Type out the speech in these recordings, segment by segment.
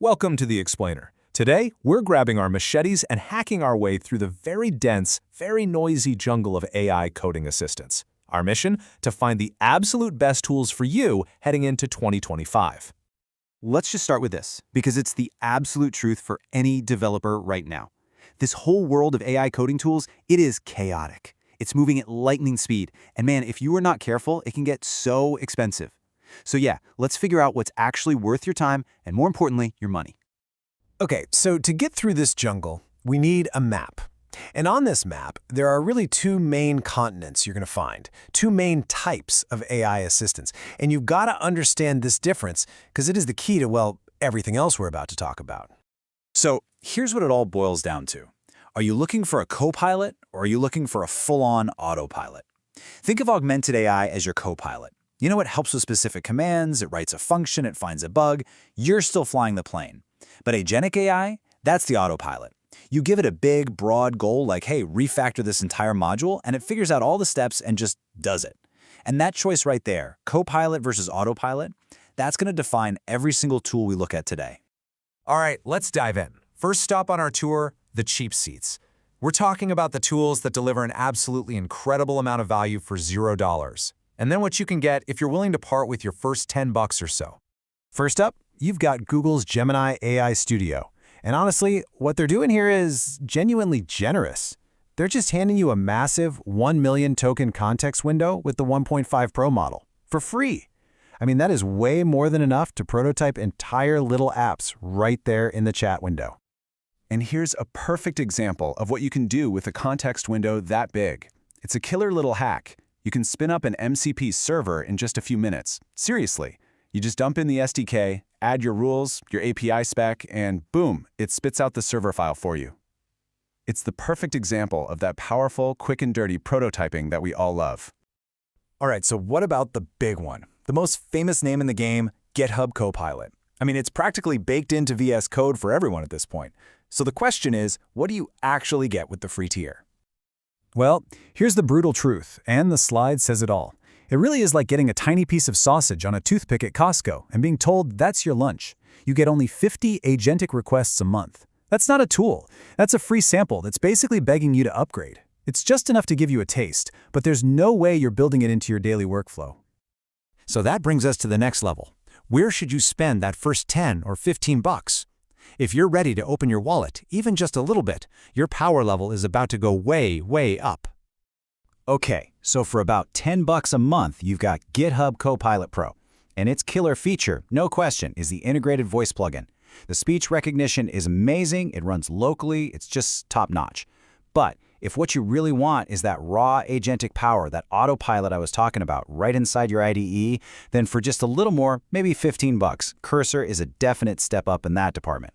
Welcome to The Explainer. Today, we're grabbing our machetes and hacking our way through the very dense, very noisy jungle of AI coding assistants. Our mission? To find the absolute best tools for you heading into 2025. Let's just start with this, because it's the absolute truth for any developer right now. This whole world of AI coding tools, it is chaotic. It's moving at lightning speed, and man, if you are not careful, it can get so expensive. So yeah, let's figure out what's actually worth your time, and more importantly, your money. Okay, so to get through this jungle, we need a map. And on this map, there are really two main continents you're going to find, two main types of AI assistants. And you've got to understand this difference because it is the key to, well, everything else we're about to talk about. So here's what it all boils down to. Are you looking for a co-pilot or are you looking for a full-on autopilot? Think of Augmented AI as your co-pilot. You know, it helps with specific commands, it writes a function, it finds a bug. You're still flying the plane. But Agentic AI, that's the autopilot. You give it a big, broad goal like, hey, refactor this entire module, and it figures out all the steps and just does it. And that choice right there, co-pilot versus autopilot, that's going to define every single tool we look at today. All right, let's dive in. First stop on our tour, the cheap seats. We're talking about the tools that deliver an absolutely incredible amount of value for $0. And then what you can get if you're willing to part with your first $10 or so. First up, you've got Google's Gemini AI Studio. And honestly, what they're doing here is genuinely generous. They're just handing you a massive 1 million token context window with the 1.5 Pro model for free. I mean, that is way more than enough to prototype entire little apps right there in the chat window. And here's a perfect example of what you can do with a context window that big. It's a killer little hack. You can spin up an MCP server in just a few minutes. Seriously. You just dump in the SDK, add your rules, your API spec, and boom, it spits out the server file for you. It's the perfect example of that powerful, quick and dirty prototyping that we all love. All right, so what about the big one? The most famous name in the game, GitHub Copilot. I mean, it's practically baked into VS Code for everyone at this point. So the question is, what do you actually get with the free tier? Well, here's the brutal truth, and the slide says it all. It really is like getting a tiny piece of sausage on a toothpick at Costco and being told that's your lunch. You get only 50 agentic requests a month. That's not a tool. That's a free sample that's basically begging you to upgrade. It's just enough to give you a taste, but there's no way you're building it into your daily workflow. So that brings us to the next level. Where should you spend that first 10 or 15 bucks? If you're ready to open your wallet, even just a little bit, your power level is about to go way, way up. Okay, so for about 10 bucks a month, you've got GitHub Copilot Pro. And its killer feature, no question, is the integrated voice plugin. The speech recognition is amazing, it runs locally, it's just top-notch. But if what you really want is that raw agentic power, that autopilot I was talking about, right inside your IDE, then for just a little more, maybe 15 bucks, Cursor is a definite step up in that department.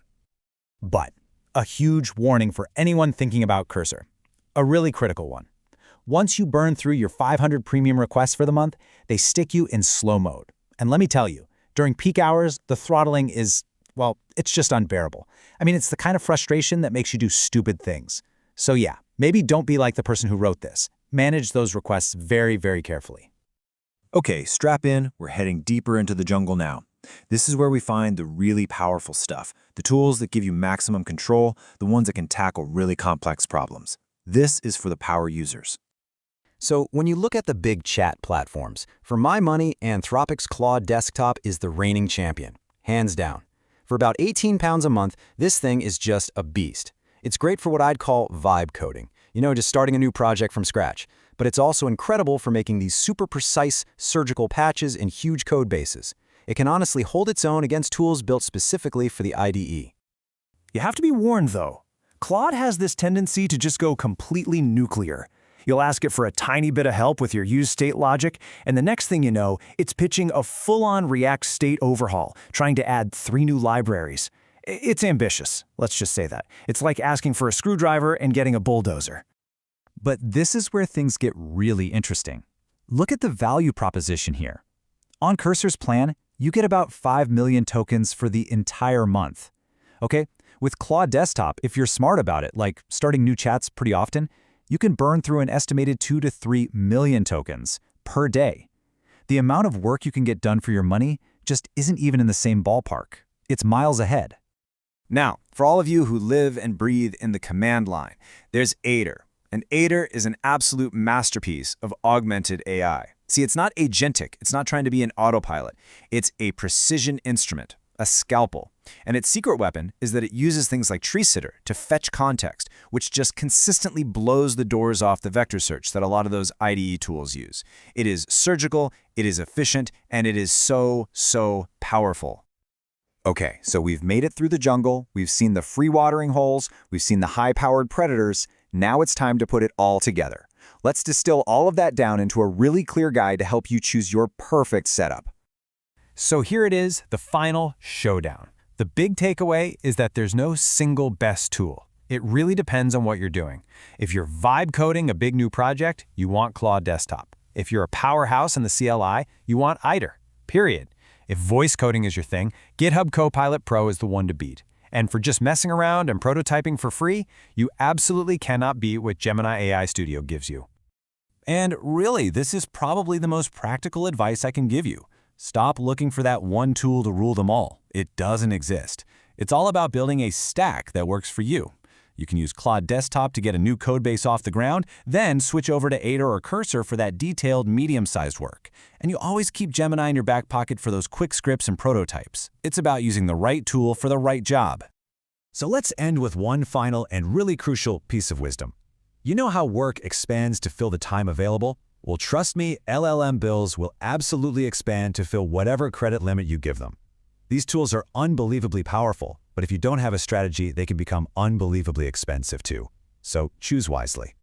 But a huge warning for anyone thinking about Cursor. A really critical one. Once you burn through your 500 premium requests for the month, they stick you in slow mode. And let me tell you, during peak hours, the throttling is, well, it's just unbearable. I mean, it's the kind of frustration that makes you do stupid things. So yeah, maybe don't be like the person who wrote this. Manage those requests very, very carefully. Okay, strap in, we're heading deeper into the jungle now. This is where we find the really powerful stuff, the tools that give you maximum control, the ones that can tackle really complex problems. This is for the power users. So when you look at the big chat platforms, for my money, Anthropic's Claude Desktop is the reigning champion, hands down. For about 18 pounds a month, this thing is just a beast. It's great for what I'd call vibe coding, you know, just starting a new project from scratch. But it's also incredible for making these super precise surgical patches in huge code bases. It can honestly hold its own against tools built specifically for the IDE. You have to be warned, though. Claude has this tendency to just go completely nuclear. You'll ask it for a tiny bit of help with your use state logic, and the next thing you know, it's pitching a full-on React state overhaul, trying to add 3 new libraries. It's ambitious, let's just say that. It's like asking for a screwdriver and getting a bulldozer. But this is where things get really interesting. Look at the value proposition here. On Cursor's plan, you get about 5 million tokens for the entire month. Okay, with Claude Desktop, if you're smart about it, like starting new chats pretty often, you can burn through an estimated 2 to 3 million tokens per day. The amount of work you can get done for your money just isn't even in the same ballpark. It's miles ahead. Now, for all of you who live and breathe in the command line, there's Aider. And Aider is an absolute masterpiece of augmented AI. See, it's not agentic. It's not trying to be an autopilot. It's a precision instrument, a scalpel. And its secret weapon is that it uses things like tree sitter to fetch context, which just consistently blows the doors off the vector search that a lot of those IDE tools use. It is surgical, it is efficient, and it is so powerful. Okay, so we've made it through the jungle, we've seen the free watering holes, we've seen the high-powered predators. Now it's time to put it all together. Let's distill all of that down into a really clear guide to help you choose your perfect setup. So here it is, the final showdown. The big takeaway is that there's no single best tool. It really depends on what you're doing. If you're vibe coding a big new project, you want Claude Desktop. If you're a powerhouse in the CLI, you want Aider, period. If voice coding is your thing, GitHub Copilot Pro is the one to beat. And for just messing around and prototyping for free, you absolutely cannot beat what Gemini AI Studio gives you. And really, this is probably the most practical advice I can give you. Stop looking for that one tool to rule them all. It doesn't exist. It's all about building a stack that works for you. You can use Claude Desktop to get a new codebase off the ground, then switch over to Aider or Cursor for that detailed, medium-sized work. And you always keep Gemini in your back pocket for those quick scripts and prototypes. It's about using the right tool for the right job. So let's end with one final and really crucial piece of wisdom. You know how work expands to fill the time available? Well, trust me, LLM bills will absolutely expand to fill whatever credit limit you give them. These tools are unbelievably powerful, but if you don't have a strategy, they can become unbelievably expensive too. So choose wisely.